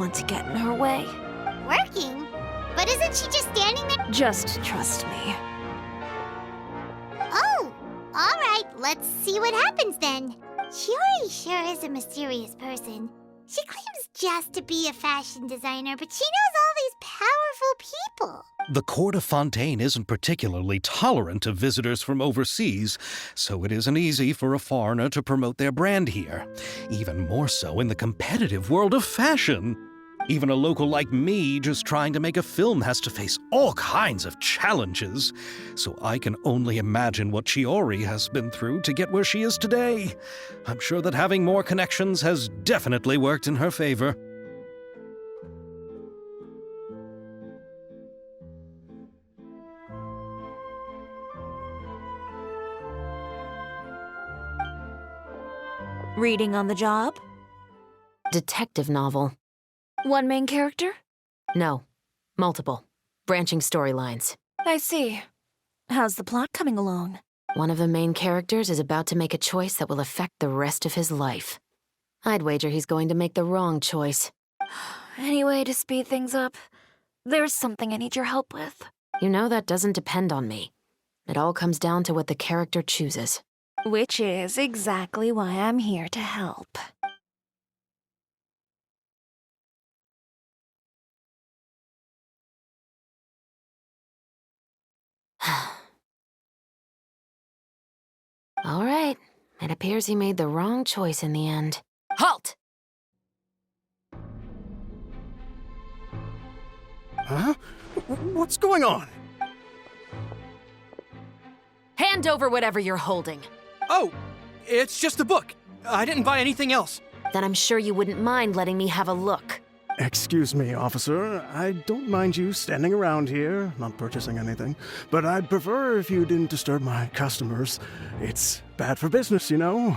Want to get in her way? Working? But isn't she just standing there? Just trust me. Oh, alright, let's see what happens then. Chiori sure is a mysterious person. She claims just to be a fashion designer, but she knows all these powerful people. The court of Fontaine isn't particularly tolerant of visitors from overseas, so it isn't easy for a foreigner to promote their brand here. Even more so in the competitive world of fashion. Even a local like me just trying to make a film has to face all kinds of challenges. So I can only imagine what Chiori has been through to get where she is today. I'm sure that having more connections has definitely worked in her favor. Reading on the job? Detective novel. One main character? No. Multiple. Branching storylines. I see. How's the plot coming along? One of the main characters is about to make a choice that will affect the rest of his life. I'd wager he's going to make the wrong choice. Any way to speed things up? There's something I need your help with. You know that doesn't depend on me. It all comes down to what the character chooses. Which is exactly why I'm here to help. All right. It appears he made the wrong choice in the end. Halt! Huh? What's going on? Hand over whatever you're holding. Oh, it's just a book. I didn't buy anything else. Then I'm sure you wouldn't mind letting me have a look. Excuse me, officer. I don't mind you standing around here, not purchasing anything, but I'd prefer if you didn't disturb my customers. It's bad for business, you know?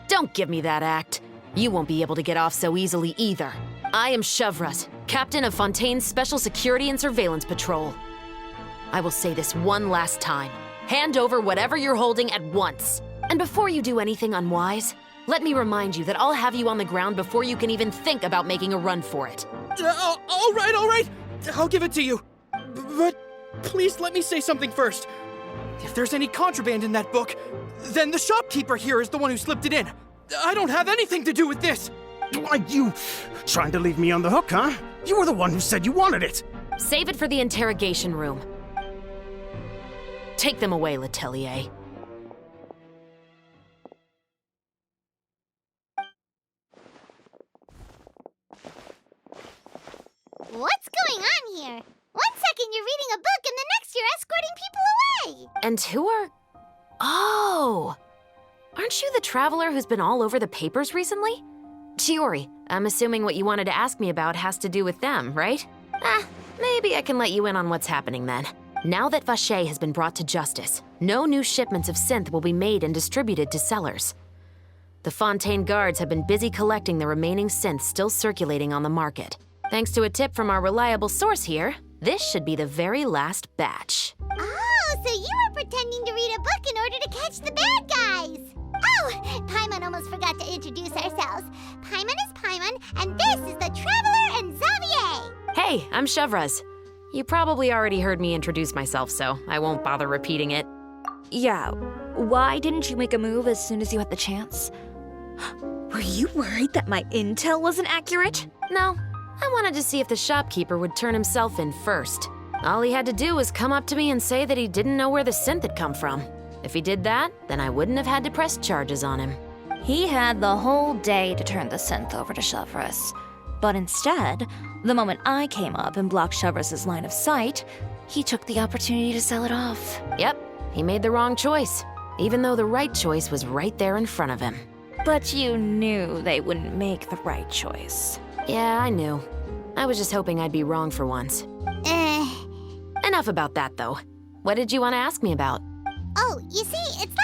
Don't give me that act. You won't be able to get off so easily either. I am Chevreuse, captain of Fontaine's Special Security and Surveillance Patrol. I will say this one last time. Hand over whatever you're holding at once. And before you do anything unwise, let me remind you that I'll have you on the ground before you can even think about making a run for it. All right. I'll give it to you. But please let me say something first. If there's any contraband in that book, then the shopkeeper here is the one who slipped it in. I don't have anything to do with this. Why, you trying to leave me on the hook, huh? You were the one who said you wanted it. Save it for the interrogation room. Take them away, Letelier. What's going on here? One second you're reading a book and the next you're escorting people away! And who are... Oh! Aren't you the traveler who's been all over the papers recently? Chiori, I'm assuming what you wanted to ask me about has to do with them, right? Maybe I can let you in on what's happening then. Now that Vacher has been brought to justice, no new shipments of synth will be made and distributed to sellers. The Fontaine guards have been busy collecting the remaining synths still circulating on the market. Thanks to a tip from our reliable source here, this should be the very last batch. Oh, so you were pretending to read a book in order to catch the bad guys! Oh, Paimon almost forgot to introduce ourselves. Paimon is Paimon, and this is the Traveler and Xavier! Hey, I'm Chevreuse. You probably already heard me introduce myself, so I won't bother repeating it. Yeah, why didn't you make a move as soon as you had the chance? Were you worried that my intel wasn't accurate? No, I wanted to see if the shopkeeper would turn himself in first. All he had to do was come up to me and say that he didn't know where the synth had come from. If he did that, then I wouldn't have had to press charges on him. He had the whole day to turn the synth over to Chevreuse. But instead, the moment I came up and blocked Chevreuse's line of sight, he took the opportunity to sell it off. Yep, he made the wrong choice, even though the right choice was right there in front of him. But you knew they wouldn't make the right choice. Yeah, I knew. I was just hoping I'd be wrong for once. Enough about that, though. What did you want to ask me about? Oh, you see, it's